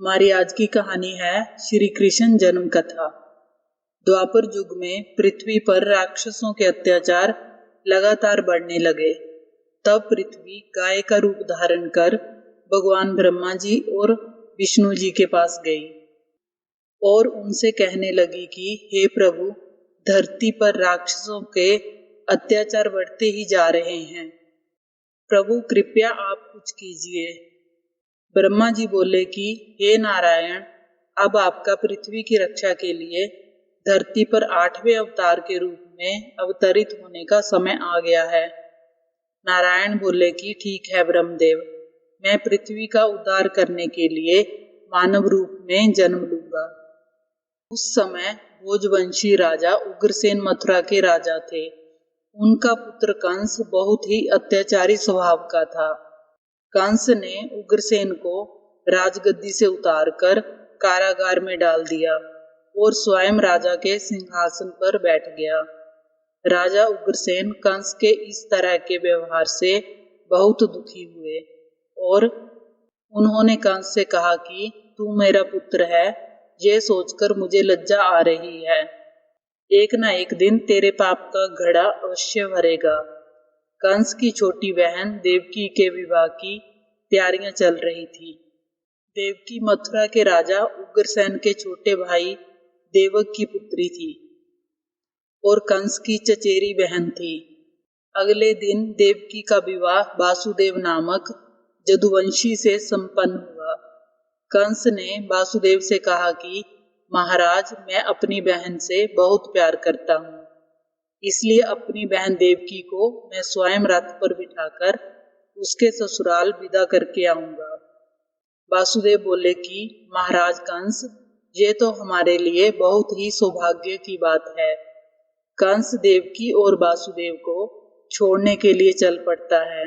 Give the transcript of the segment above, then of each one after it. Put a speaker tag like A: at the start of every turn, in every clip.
A: हमारी आज की कहानी है श्री कृष्ण जन्म कथा। द्वापर युग में पृथ्वी पर राक्षसों के अत्याचार लगातार बढ़ने लगे। तब पृथ्वी गाय का रूप धारण कर भगवान ब्रह्मा जी और विष्णु जी के पास गई और उनसे कहने लगी कि हे प्रभु, धरती पर राक्षसों के अत्याचार बढ़ते ही जा रहे हैं। प्रभु कृपया आप कुछ कीजिए। ब्रह्मा जी बोले कि हे नारायण, अब आपका पृथ्वी की रक्षा के लिए धरती पर 8वें अवतार के रूप में अवतरित होने का समय आ गया है। नारायण बोले कि ठीक है ब्रह्मदेव, मैं पृथ्वी का उद्धार करने के लिए मानव रूप में जन्म लूंगा। उस समय भोजवंशी राजा उग्रसेन मथुरा के राजा थे। उनका पुत्र कंस बहुत ही अत्याचारी स्वभाव का था। कंस ने उग्रसेन को राजगद्दी से उतारकर कारागार में डाल दिया और स्वयं राजा के सिंहासन पर बैठ गया। राजा उग्रसेन कंस के इस तरह के व्यवहार से बहुत दुखी हुए और उन्होंने कंस से कहा कि तू मेरा पुत्र है, ये सोचकर मुझे लज्जा आ रही है। एक न एक दिन तेरे पाप का घड़ा अवश्य भरेगा। कंस की छोटी बहन देवकी के विवाह की तैयारियां चल रही थी। देवकी मथुरा के राजा उग्रसेन के छोटे भाई देवक की पुत्री थी और कंस की चचेरी बहन थी। अगले दिन देवकी का विवाह वासुदेव नामक जदुवंशी से संपन्न हुआ। कंस ने वासुदेव से कहा कि महाराज, मैं अपनी बहन से बहुत प्यार करता हूँ, इसलिए अपनी बहन देवकी को मैं स्वयं रथ पर बिठाकर उसके ससुराल विदा करके आऊंगा। वासुदेव बोले कि महाराज कंस, ये तो हमारे लिए बहुत ही सौभाग्य की बात है। कंस देवकी और वासुदेव को छोड़ने के लिए चल पड़ता है।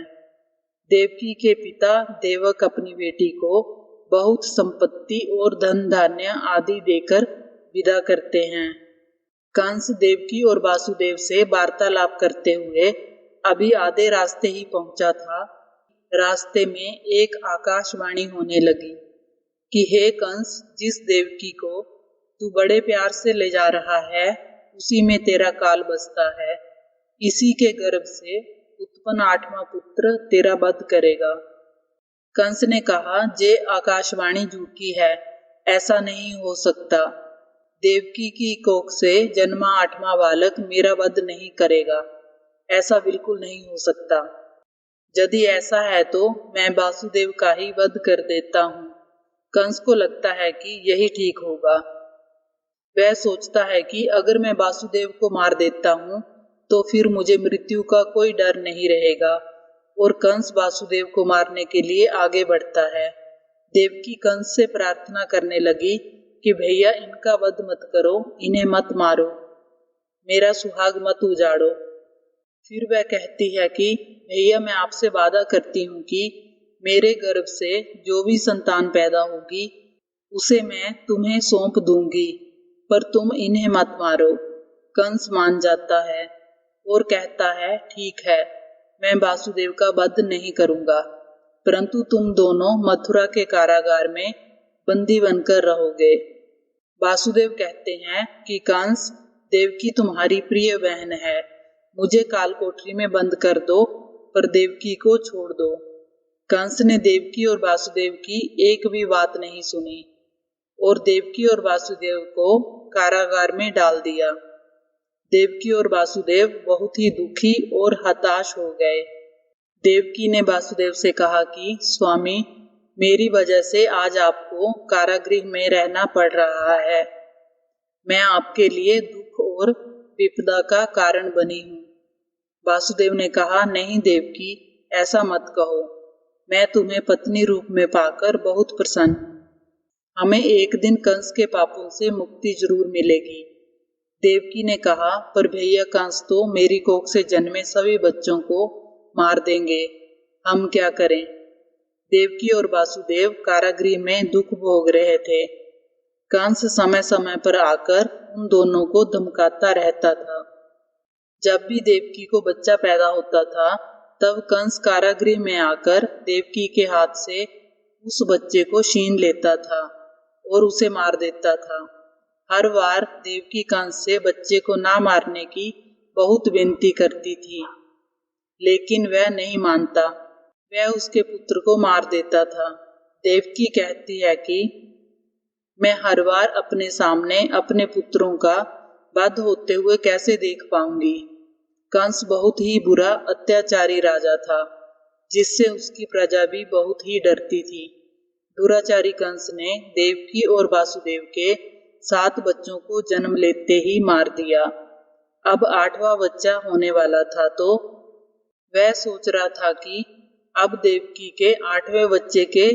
A: देवकी के पिता देवक अपनी बेटी को बहुत संपत्ति और धन धान्य आदि देकर विदा करते हैं। कंस देवकी और वासुदेव से वार्तालाप करते हुए अभी आधे रास्ते ही पहुंचा था। रास्ते में एक आकाशवाणी होने लगी कि हे कंस, जिस देवकी को तू बड़े प्यार से ले जा रहा है, उसी में तेरा काल बसता है। इसी के गर्भ से उत्पन्न 8वां पुत्र तेरा वध करेगा। कंस ने कहा, जे आकाशवाणी झूठी है, ऐसा नहीं हो सकता। देवकी की कोख से जन्मा 8वां बालक मेरा वध नहीं करेगा, ऐसा बिल्कुल नहीं हो सकता। यदि ऐसा है तो मैं वासुदेव का ही वध कर देता हूँ। कंस को लगता है कि यही ठीक होगा। वह सोचता है कि अगर मैं वासुदेव को मार देता हूँ तो फिर मुझे मृत्यु का कोई डर नहीं रहेगा, और कंस वासुदेव को मारने के लिए आगे बढ़ता है। देवकी कंस से प्रार्थना करने लगी कि भैया, इनका वध मत करो, इन्हें मत मारो, मेरा सुहाग मत उजाड़ो। फिर वह कहती है कि भैया, मैं आपसे वादा करती हूँ कि मेरे गर्भ से जो भी संतान पैदा होगी उसे मैं तुम्हें सौंप दूंगी, पर तुम इन्हें मत मारो। कंस मान जाता है और कहता है ठीक है, मैं वासुदेव का वध नहीं करूंगा, परंतु तुम दोनों मथुरा के कारागार में बंदी बनकर रहोगे। वासुदेव कहते हैं कि कंस, देवकी तुम्हारी प्रिय बहन है, मुझे काल कोठरी में बंद कर दो, पर देवकी को छोड़ दो। कंस ने देवकी और वासुदेव की एक भी बात नहीं सुनी और देवकी और वासुदेव को कारागार में डाल दिया। देवकी और वासुदेव बहुत ही दुखी और हताश हो गए। देवकी ने वासुदेव से कहा कि स्वामी, मेरी वजह से आज आपको कारागृह में रहना पड़ रहा है। मैं आपके लिए दुख और विपदा का कारण बनी हूँ। वासुदेव ने कहा, नहीं देवकी, ऐसा मत कहो, मैं तुम्हें पत्नी रूप में पाकर बहुत प्रसन्न हूँ। हमें एक दिन कंस के पापों से मुक्ति जरूर मिलेगी। देवकी ने कहा, पर भैया कंस तो मेरी कोख से जन्मे सभी बच्चों को मार देंगे, हम क्या करें। देवकी और वासुदेव कारागृह में दुख भोग रहे थे। कंस समय समय पर आकर उन दोनों को धमकाता रहता था। जब भी देवकी को बच्चा पैदा होता था, तब कंस कारागृह में आकर देवकी के हाथ से उस बच्चे को छीन लेता था और उसे मार देता था। हर बार देवकी कंस से बच्चे को ना मारने की बहुत विनती करती थी, लेकिन वह नहीं मानता। वह उसके पुत्र को मार देता था। देवकी कहती है कि मैं हर बार अपने सामने अपने पुत्रों का वध होते हुए कैसे देख पाऊंगी। कंस बहुत ही बुरा अत्याचारी राजा था, जिससे उसकी प्रजा भी बहुत ही डरती थी। दुराचारी कंस ने देवकी और वासुदेव के 7 बच्चों को जन्म लेते ही मार दिया। अब 8वां बच्चा होने वाला था, तो वह सोच रहा था कि अब देवकी के 8वें बच्चे के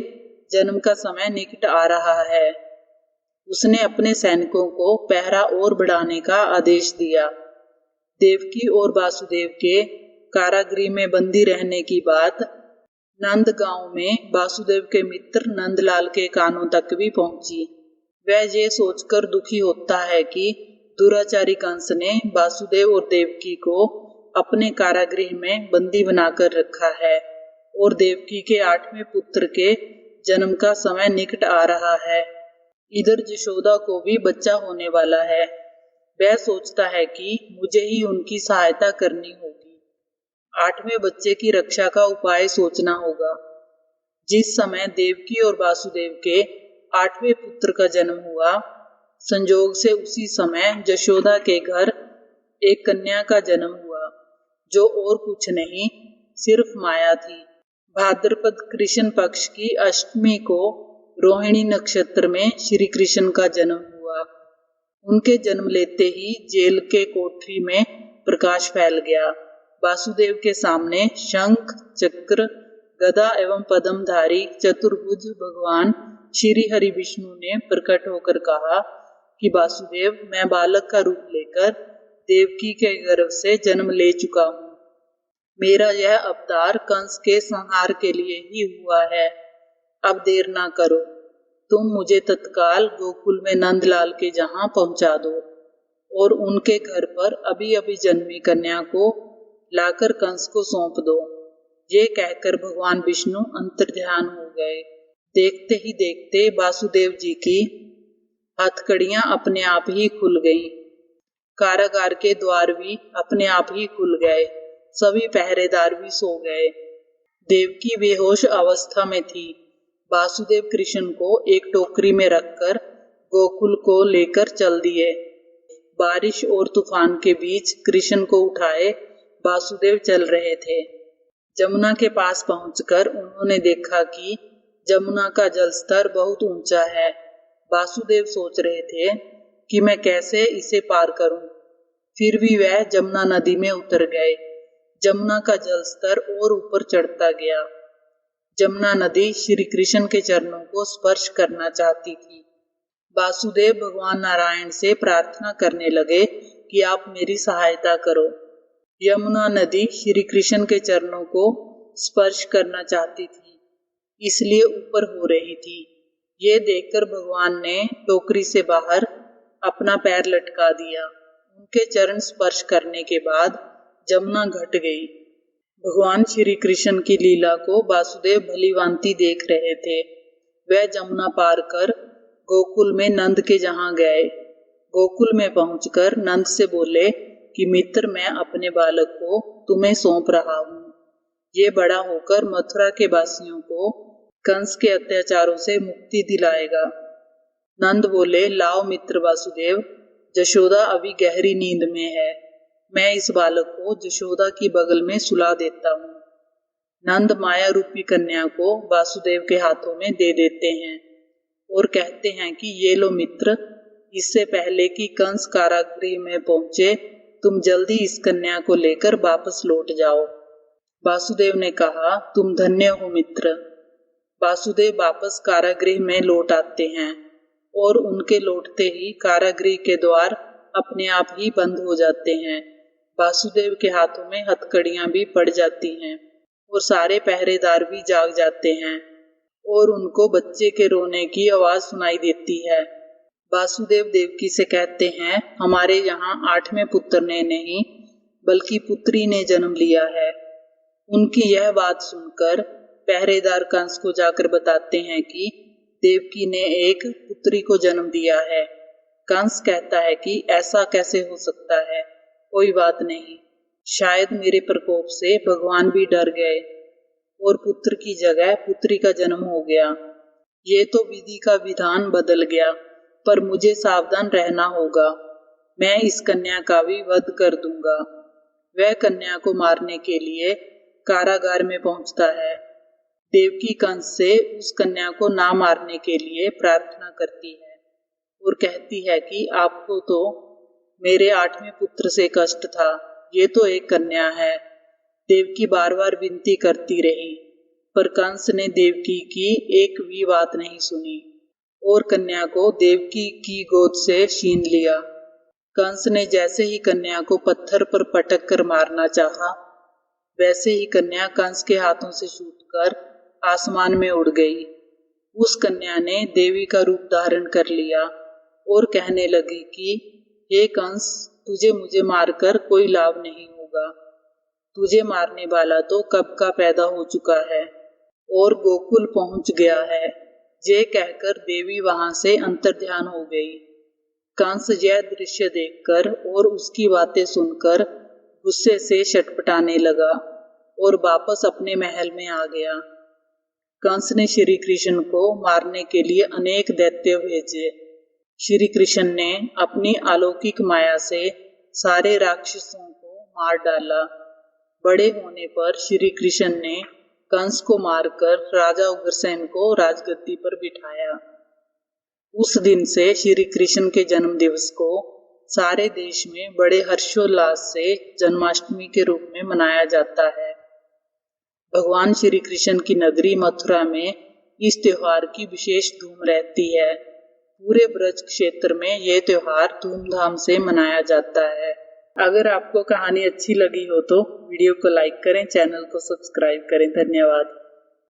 A: जन्म का समय निकट आ रहा है। उसने अपने सैनिकों को पहरा और बढ़ाने का आदेश दिया। देवकी और वासुदेव के कारागृह में बंदी रहने की बात नंद गांव में वासुदेव के मित्र नंदलाल के कानों तक भी पहुंची। वह ये सोचकर दुखी होता है कि दुराचारी कंस ने वासुदेव और देवकी को अपने कारागृह में बंदी बनाकर रखा है और देवकी के 8वें पुत्र के जन्म का समय निकट आ रहा है। इधर यशोदा को भी बच्चा होने वाला है। वह सोचता है कि मुझे ही उनकी सहायता करनी होगी। 8वें बच्चे की रक्षा का उपाय सोचना होगा। जिस समय देवकी और वासुदेव के 8वें पुत्र का जन्म हुआ, संजोग से उसी समय यशोदा के घर एक कन्या का जन्म हुआ, जो और कुछ नहीं, सिर्फ माया थी। भाद्रपद कृष्ण पक्ष की अष्टमी को रोहिणी नक्षत्र में श्री कृष्ण का जन्म हुआ। उनके जन्म लेते ही जेल के कोठरी में प्रकाश फैल गया। वासुदेव के सामने शंख, चक्र, गदा एवं पद्मधारी चतुर्भुज भगवान श्री हरि विष्णु ने प्रकट होकर कहा कि वासुदेव, मैं बालक का रूप लेकर देवकी के गर्भ से जन्म ले चुका हूँ। मेरा यह अवतार कंस के संहार के लिए ही हुआ है। अब देर ना करो, तुम मुझे तत्काल गोकुल में नंदलाल के जहां पहुंचा दो और उनके घर पर अभी अभी जन्मी कन्या को लाकर कंस को सौंप दो। ये कहकर भगवान विष्णु अंतर्ध्यान हो गए। देखते ही देखते वासुदेव जी की हथकड़ियां अपने आप ही खुल गईं। कारागार के द्वार भी अपने आप ही खुल गए। सभी पहरेदार भी सो गए। देवकी बेहोश अवस्था में थी। वासुदेव कृष्ण को एक टोकरी में रखकर गोकुल को लेकर चल दिए। बारिश और तूफान के बीच कृष्ण को उठाए वासुदेव चल रहे थे। जमुना के पास पहुंचकर उन्होंने देखा कि जमुना का जलस्तर बहुत ऊंचा है। वासुदेव सोच रहे थे कि मैं कैसे इसे पार करूं। फिर भी वह जमुना नदी में उतर गए। जमुना का जलस्तर और ऊपर चढ़ता गया। जमुना नदी श्री कृष्ण के चरणों को स्पर्श करना चाहती थी। वासुदेव भगवान नारायण से प्रार्थना करने लगे कि आप मेरी सहायता करो। यमुना नदी श्री कृष्ण के चरणों को स्पर्श करना चाहती थी, इसलिए ऊपर हो रही थी। ये देखकर भगवान ने टोकरी से बाहर अपना पैर लटका दिया। उनके चरण स्पर्श करने के बाद जमुना घट गई। भगवान श्री कृष्ण की लीला को वासुदेव भलीभांति देख रहे थे। वह जमुना पार कर गोकुल में नंद के जहां गए। गोकुल में पहुंचकर नंद से बोले कि मित्र, मैं अपने बालक को तुम्हें सौंप रहा हूँ। ये बड़ा होकर मथुरा के वासियों को कंस के अत्याचारों से मुक्ति दिलाएगा। नंद बोले, लाओ मित्र वासुदेव, यशोदा अभी गहरी नींद में है। मैं इस बालक को यशोदा की बगल में सुला देता हूँ। नंद माया रूपी कन्या को वासुदेव के हाथों में दे देते हैं और कहते हैं कि ये लो मित्र, इससे पहले कि कंस कारागृह में पहुंचे, तुम जल्दी इस कन्या को लेकर वापस लौट जाओ। वासुदेव ने कहा, तुम धन्य हो मित्र। वासुदेव वापस कारागृह में लौट आते हैं और उनके लौटते ही कारागृह के द्वार अपने आप ही बंद हो जाते हैं। वासुदेव के हाथों में हथकड़ियां भी पड़ जाती हैं और सारे पहरेदार भी जाग जाते हैं और उनको बच्चे के रोने की आवाज सुनाई देती है। वासुदेव देवकी से कहते हैं, हमारे यहाँ 8वें पुत्र ने नहीं बल्कि पुत्री ने जन्म लिया है। उनकी यह बात सुनकर पहरेदार कंस को जाकर बताते हैं कि देवकी ने एक पुत्री को जन्म दिया है। कंस कहता है कि ऐसा कैसे हो सकता है, कोई बात नहीं, शायद मेरे प्रकोप से भगवान भी डर गए और पुत्र की जगह पुत्री का जन्म हो गया। ये तो विधि का विधान बदल गया, पर मुझे सावधान रहना होगा। मैं इस कन्या का भी वध कर दूंगा। वह कन्या को मारने के लिए कारागार में पहुंचता है। देवकी कंस से उस कन्या को ना मारने के लिए प्रार्थना करती है और कहती है कि आपको तो मेरे 8वें पुत्र से कष्ट था, ये तो एक कन्या है। देवकी बार बार विनती करती रही, पर कंस ने देवकी की एक भी बात नहीं सुनी और कन्या को देवकी की गोद से छीन लिया। कंस ने जैसे ही कन्या को पत्थर पर पटक कर मारना चाहा, वैसे ही कन्या कंस के हाथों से छूटकर आसमान में उड़ गई। उस कन्या ने देवी का रूप धारण कर लिया और कहने लगी कि हे कंस, तुझे मुझे मारकर कोई लाभ नहीं होगा। तुझे मारने वाला तो कब का पैदा हो चुका है और गोकुल पहुंच गया है। ये कहकर देवी वहां से अंतर्ध्यान हो गई। कंस यह दृश्य देखकर और उसकी बातें सुनकर गुस्से से छटपटाने लगा और वापस अपने महल में आ गया। कंस ने श्री कृष्ण को मारने के लिए अनेक दैत्य भेजे। श्री कृष्ण ने अपनी अलौकिक माया से सारे राक्षसों को मार डाला। बड़े होने पर श्री कृष्ण ने कंस को मारकर राजा उग्रसेन को राजगद्दी पर बिठाया। उस दिन से श्री कृष्ण के जन्म दिवस को सारे देश में बड़े हर्षोल्लास से जन्माष्टमी के रूप में मनाया जाता है। भगवान श्री कृष्ण की नगरी मथुरा में इस त्योहार की विशेष धूम रहती है। पूरे ब्रज क्षेत्र में यह त्योहार धूमधाम से मनाया जाता है। अगर आपको कहानी अच्छी लगी हो तो वीडियो को लाइक करें, चैनल को सब्सक्राइब करें। धन्यवाद।